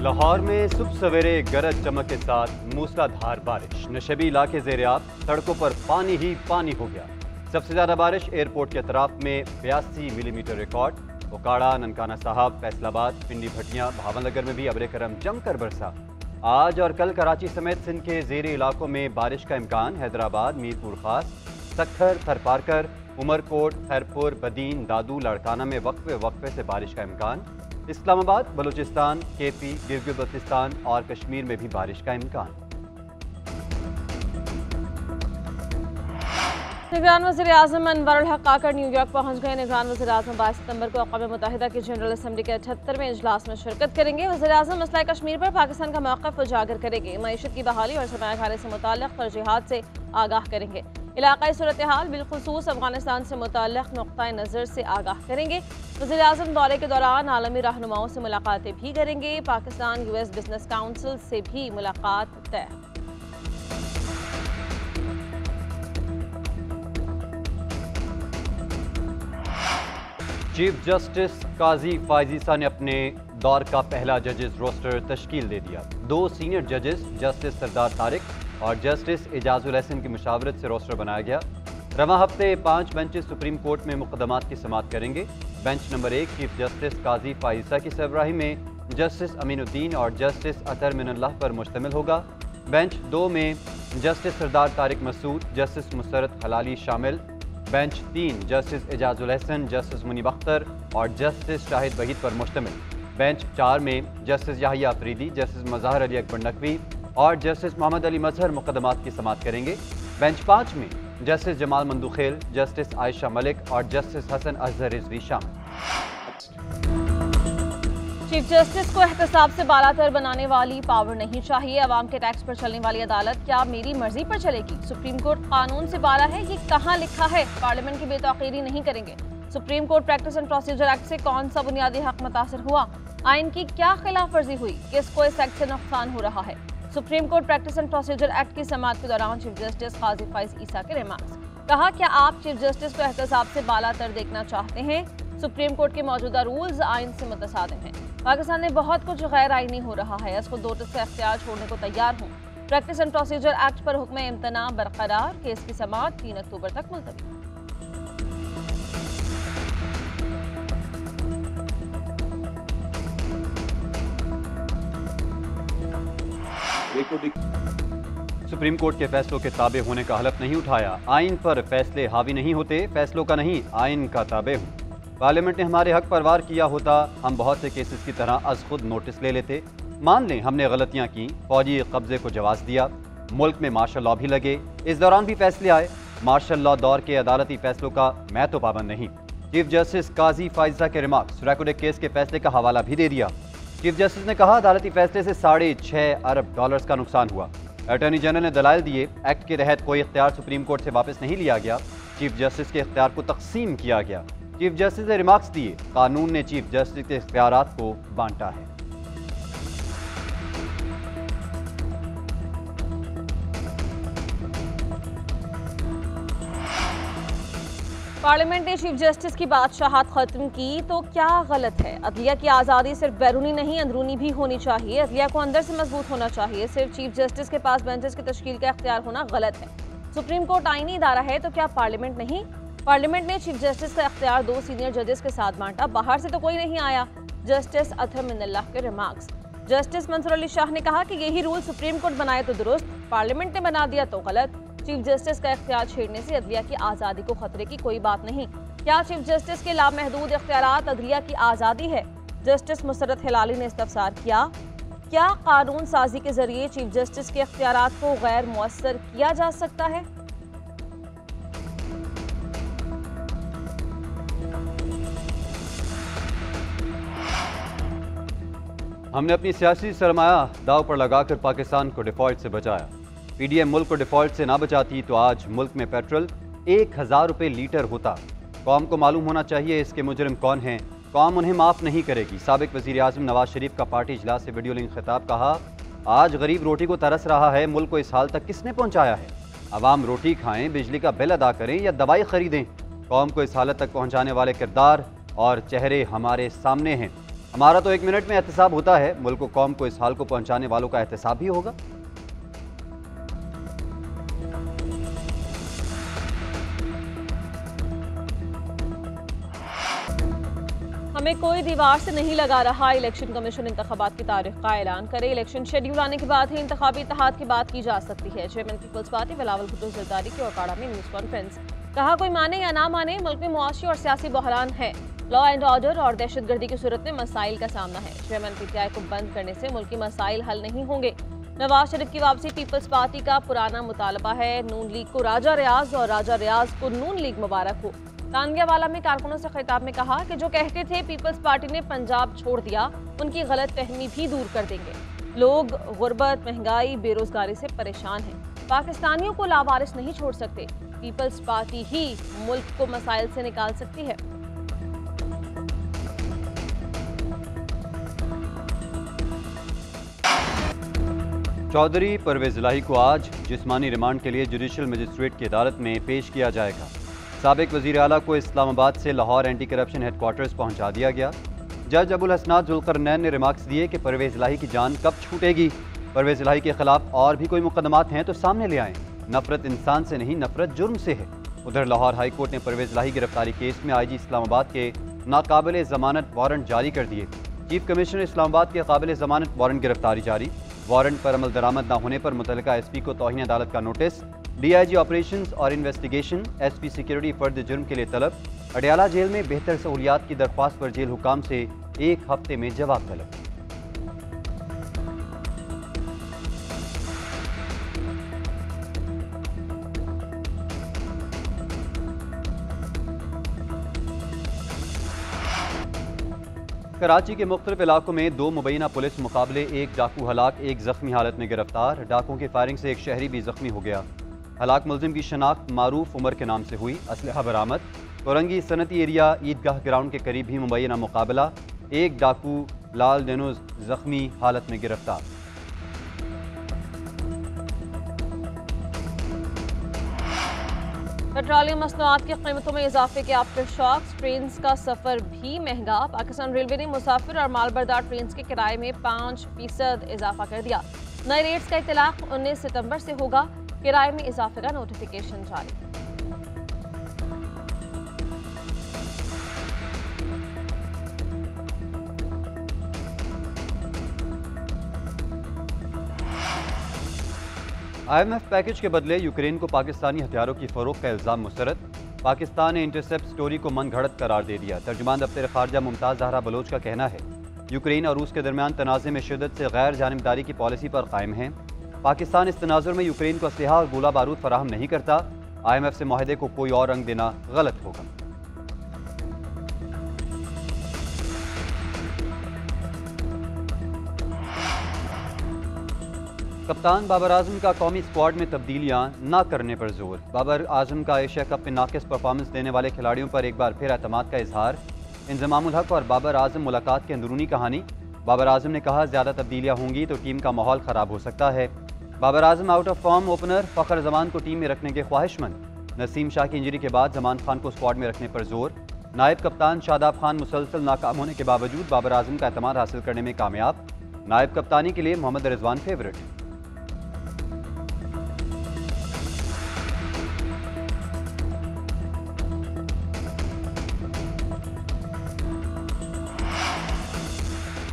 लाहौर में सुबह सवेरे गरज चमक के साथ मूसलाधार बारिश, नशेबी इलाके ज़ेर-ए-आब, सड़कों पर पानी ही पानी हो गया। सबसे ज़्यादा बारिश एयरपोर्ट के अतराफ में 82 मिलीमीटर रिकॉर्ड। ओकाड़ा, ननकाना साहब, फैसलाबाद, पिंडी भटियाँ, भावनगर में भी अब्र करम जमकर बरसा। आज और कल कराची समेत सिंध के ज़ेरी इलाकों में बारिश का इम्कान। हैदराबाद, मीरपुर खास, सखर, थरपारकर, उमरकोट, खैरपुर, बदीन, दादू, लाड़काना में वक्फे वक्फे से बारिश का इम्कान। इस्लामाबाद, बलूचिस्तान, केपी, गिलगित-बल्तिस्तान और कश्मीर में भी बारिश का इम्कान। निगरान वज़ीर-ए-आज़म अनवर उल हक आकर न्यूयॉर्क पहुंच गए। निगरान वज़ीर-ए-आज़म 22 सितंबर को अक़वाम मुत्तहिदा की जनरल असम्बली के 78वें इजलास में शिरकत करेंगे। वज़ीर-ए-आज़म मसला कश्मीर पर पाकिस्तान का मौक़िफ़ उजागर करेंगे। मईशत की बहाली और सरमायाकारी से मुताल्लिक़ तरजीहात से आगाह करेंगे। इलाक़ाई सूरत हाल बिलखुसूस अफ़गानिस्तान से मुताल्लिक़ नुक़्ता नज़र से आगाह करेंगे। वज़ीर-ए-आज़म दौरे के दौरान आलमी रहनुमाओं से मुलाकातें भी करेंगे। पाकिस्तान US बिजनेस काउंसिल से भी मुलाकात तय। चीफ जस्टिस काजी फायज़ ईसा ने अपने दौर का पहला जजेस रोस्टर तश्कील दे दिया। 2 सीनियर जजेस जस्टिस सरदार तारिक और जस्टिस एजाजुल हसन की मुशावरत से रोस्टर बनाया गया। रवां हफ्ते 5 बेंचेस सुप्रीम कोर्ट में मुकदमात की समाअत करेंगे। बेंच नंबर 1 चीफ जस्टिस काजी फायज़ ईसा की सरबराही में जस्टिस अमीनुद्दीन और जस्टिस अतर मिनल्लाह पर मुश्तमिल होगा। बेंच 2 में जस्टिस सरदार तारिक मसूद, जस्टिस मुसरत हलाली शामिल। Bench 3 justice Ijazul Hassan, justice Munib Akhtar और जस्टिस शाहिद वहीद पर मुश्तमिल। बेंच 4 में जस्टिस याहिया अफरीदी, जस्टिस मज़हर अली अकबर नकवी और जस्टिस मोहम्मद अली मजहर मुकदमात की समाअत करेंगे। बेंच 5 में जस्टिस जमाल मंदुखेल, जस्टिस आयशा मलिक और जस्टिस हसन अजहर रिजवी शामिल। चीफ जस्टिस को एहतसाब से बालातर बनाने वाली पावर नहीं चाहिए। अवाम के टैक्स पर चलने वाली अदालत क्या मेरी मर्जी पर चलेगी? सुप्रीम कोर्ट कानून से बाला है, ये कहाँ लिखा है? पार्लियामेंट की बेतौकीरी नहीं करेंगे। Supreme court practice and procedure act से कौन सा बुनियादी हक मुतासर हुआ? आइन की क्या खिलाफ वर्जी हुई? किसको इस एक्ट से नुकसान हो रहा है? Supreme court practice and procedure act की समाअत के दौरान चीफ जस्टिस काजी फायज़ ईसा के रिमार्क्स। कहा, क्या आप चीफ जस्टिस को एहतसाब से बालातर देखना चाहते हैं? सुप्रीम कोर्ट के मौजूदा रूल्स आइन से मुतसादिम हैं। पाकिस्तान में बहुत कुछ गैर आइनी हो रहा है, इसको 2 टक से अख्तियार छोड़ने को तैयार हूँ। प्रैक्टिस एंड प्रोसीजर एक्ट पर हुक्म इम्तना बरकरार। केस की समाअत 3 अक्टूबर तक मुलतवी। सुप्रीम कोर्ट के फैसलों के ताबे होने का हलफ नहीं उठाया। आइन पर फैसले हावी नहीं होते, फैसलों का नहीं आइन का ताबे हूँ। पार्लियामेंट ने हमारे हक पर वार किया होता, हम बहुत से केसेस की तरह अज खुद नोटिस ले लेते। मान लें हमने गलतियां की, फौजी कब्जे को जवाब दिया, मुल्क में मार्शल लॉ भी लगे, इस दौरान भी फैसले आए। मार्शल लॉ दौर के अदालती फैसलों का मैं तो पाबंद नहीं। चीफ जस्टिस काजी फायज़ा के रिमार्क्स। रैकोडेक केस के फैसले का हवाला भी दे दिया। चीफ जस्टिस ने कहा, अदालती फैसले से $6.5 अरब का नुकसान हुआ। अटॉर्नी जनरल ने दलाइल दिए, एक्ट के तहत कोई इख्तियार सुप्रीम कोर्ट से वापस नहीं लिया गया, चीफ जस्टिस के इख्तियार को तकसीम किया गया। चीफ जस्टिस ने रिमार्क्स दिए, कानून ने चीफ जस्टिस के इख्तियारात को बांटा है। पार्लियामेंट ने चीफ जस्टिस की बादशाहत खत्म की तो क्या गलत है? अदलिया की आज़ादी सिर्फ बैरूनी नहीं अंदरूनी भी होनी चाहिए। अदलिया को अंदर से मजबूत होना चाहिए। सिर्फ चीफ जस्टिस के पास बेंचेस की तश्कील का इख्तियार होना गलत है। सुप्रीम कोर्ट आईनी इदारा है तो क्या पार्लियामेंट नहीं? पार्लियामेंट ने चीफ जस्टिस का इख्तियार 2 सीनियर जजेस के साथ बांटा। बाहर से तो कोई नहीं आया। जस्टिस अतर मिनल्लाह के रिमार्क्स। जस्टिस मंसूर अली शाह ने कहा कि यही रूल सुप्रीम कोर्ट बनाए तो दुरुस्त, पार्लियामेंट ने बना दिया तो गलत। चीफ जस्टिस का इख्तियार छेड़ने से अदलिया की आज़ादी को खतरे की कोई बात नहीं। क्या चीफ जस्टिस के लामहदूद इख्तियारात अदलिया की आज़ादी है? जस्टिस मुसरत हिलाली ने इस्तफसार किया, क्या कानून साजी के जरिए चीफ जस्टिस के इख्तियारात को गैर मुअस्सर किया जा सकता है? हमने अपनी सियासी सरमाया दाव पर लगाकर पाकिस्तान को डिफॉल्ट से बचाया। पीडीएम मुल्क को डिफॉल्ट से ना बचाती तो आज मुल्क में पेट्रोल 1000 रुपये लीटर होता। कौम को मालूम होना चाहिए इसके मुजरिम कौन हैं, कौम उन्हें माफ़ नहीं करेगी। साबिक वज़ीर आज़म नवाज शरीफ का पार्टी इजलास से वीडियो लिंक खिताब। कहा, आज गरीब रोटी को तरस रहा है, मुल्क को इस हाल तक किसने पहुँचाया है? अवाम रोटी खाएं, बिजली का बिल अदा करें या दवाई खरीदें, कौम को इस हालत तक पहुँचाने वाले किरदार और चेहरे हमारे सामने हैं। हमारा तो 1 मिनट में एहतसाब होता है, मुल्क व कौम को इस हाल को पहुंचाने वालों का एहतसाब भी होगा। हमें कोई दीवार से नहीं लगा रहा, इलेक्शन कमीशन इंतखाबात की तारीख का ऐलान करे। इलेक्शन शेड्यूल आने के बाद ही इंतखाबी इत्तेहाद की बात की जा सकती है। Chairman Peoples Party Bilawal Bhutto Zardari की ओकाड़ा में न्यूज कॉन्फ्रेंस। कहा, कोई माने या ना माने, मुल्क में मुआशी और सियासी बहरान है। लॉ एंड ऑर्डर और दहशतगर्दी की सूरत में मसाइल का सामना है। चेयरमैन पीटीआई को बंद करने से मुल्की मसाइल हल नहीं होंगे। नवाज शरीफ की वापसी पीपल्स पार्टी का पुराना मुतालबा है। नून लीग को राजा रियाज और राजा रियाज को नून लीग मुबारक हो। तानगियावाला में कारकुनों से खिताब में कहा कि जो कहते थे पीपल्स पार्टी ने पंजाब छोड़ दिया, उनकी गलत फहमी भी दूर कर देंगे। लोग गुर्बत, महंगाई, बेरोजगारी से परेशान हैं। पाकिस्तानियों को लावारिस नहीं छोड़ सकते। पीपल्स पार्टी ही मुल्क को मसाइल से निकाल सकती है। चौधरी परवेज इलाही को आज जिस्मानी रिमांड के लिए जुडिशल मजिस्ट्रेट की अदालत में पेश किया जाएगा। साबिक वज़ीर आला को इस्लामाबाद से लाहौर एंटी करप्शन हेडक्वार्टर्स पहुंचा दिया गया। जज अबुल हसनात जुल्करनैन ने रिमार्क्स दिए कि परवेज इलाही की जान कब छूटेगी। परवेज इलाही के खिलाफ और भी कोई मुकदमात हैं तो सामने ले आएं। नफरत इंसान से नहीं, नफरत जुर्म से है। उधर लाहौर हाई कोर्ट ने परवेज इलाही गिरफ्तारी केस में आईजी इस्लामाबाद के नाकाबिल जमानत वारंट जारी कर दिए। चीफ कमिश्नर इस्लामाबाद के काबिल जमानत वारंट गिरफ्तारी जारी। वारंट पर अमल दरामद न होने पर मुतल्लिका एसपी को तौहीन अदालत का नोटिस। डीआईजी ऑपरेशंस और इन्वेस्टिगेशन एसपी सिक्योरिटी फर्द जुर्म के लिए तलब। अडयाला जेल में बेहतर सहूलियात की दरख्वास्त पर जेल हुकाम से 1 हफ्ते में जवाब तलब। कराची के मुख्तलिफ इलाकों में 2 मुबैना पुलिस मुकाबले, 1 डाकू हलाक, 1 जख्मी हालत में गिरफ्तार। डाकुओं की फायरिंग से 1 शहरी भी जख्मी हो गया। हलाक मुलजिम की शनाख्त मारूफ उमर के नाम से हुई। असलहा बरामद। कोरंगी सनती एरिया ईदगाह ग्राउंड के करीब भी मुबैना मुकाबला, 1 डाकू लाल डेनोज जख्मी हालत में गिरफ्तार। पेट्रोलियम मसनूआत की कीमतों में इजाफे के आफ्टर शॉक्स, ट्रेन का सफर भी महंगा। पाकिस्तान रेलवे ने मुसाफिर और मालबरदार ट्रेन के किराए में 5% इजाफा कर दिया। नए रेट्स का इतलाक 19 सितंबर से होगा। किराए में इजाफे का नोटिफिकेशन जारी। IMF पैकेज के बदले यूक्रेन को पाकिस्तानी हथियारों की फरोख्त का इल्ज़ाम मुस्तरद। पाकिस्तान ने इंटरसेप्ट स्टोरी को मन घड़त करार दे दिया। तर्जुमान दफ्तर खारजा मुमताज़ ज़हरा बलोच का कहना है, यूक्रेन और रूस के दरमियान तनाज़े में शिद्दत से गैर जानिबदारी की पॉलिसी पर कायम है। पाकिस्तान इस तनाजुर में यूक्रेन को असलहा और गोला बारूद फराहम नहीं करता। IMF से माहदे को कोई और रंग देना गलत होगा। कप्तान बाबर आजम का कौमी स्क्वाड में तब्दीलियां न करने पर जोर। बाबर आजम का एशिया कप में नाकिस परफॉर्मेंस देने वाले खिलाड़ियों पर एक बार फिर एतमाद का इजहार। इंजमामुल हक और बाबर आजम मुलाकात की अंदरूनी कहानी। बाबर आजम ने कहा, ज़्यादा तब्दीलियां होंगी तो टीम का माहौल ख़राब हो सकता है। Babar Azam out of form opener Fakhar Zaman को टीम में रखने के ख्वाहिशमंद। नसीम शाह की इंजरी के बाद जमान खान को स्क्वाड में रखने पर जोर। नायब कप्तान शादाब खान मुसलसल नाकाम होने के बावजूद बाबर आजम का एतमाद हासिल करने में कामयाब। नायब कप्तानी के लिए मोहम्मद रिजवान फेवरेट।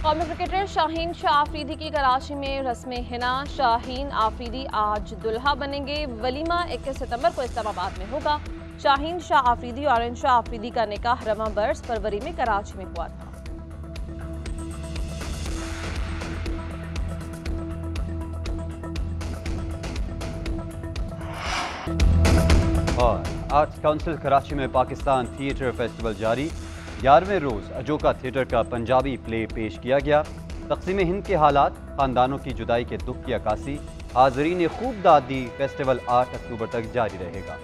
कौमी क्रिकेटर शाहीन शाह आफरीदी की कराची में रस्म हिना। शाहीन आफरीदी आज दुल्हा बनेंगे। वलीमा 21 सितंबर को इस्लामाबाद में होगा। शाहीन शाह आफरीदी और आरिन शाह आफरीदी का निकाह रवां बरस फरवरी में कराची में हुआ था। और आर्ट्स काउंसिल कराची में पाकिस्तान थिएटर फेस्टिवल जारी। 11वें रोज़ अजोका थिएटर का पंजाबी प्ले पेश किया गया। तक़सीम हिंद के हालात, ख़ानदानों की जुदाई के दुख की अक्कासी। हाज़रीन ने खूब दाद दी। फेस्टिवल 8 अक्टूबर तक जारी रहेगा।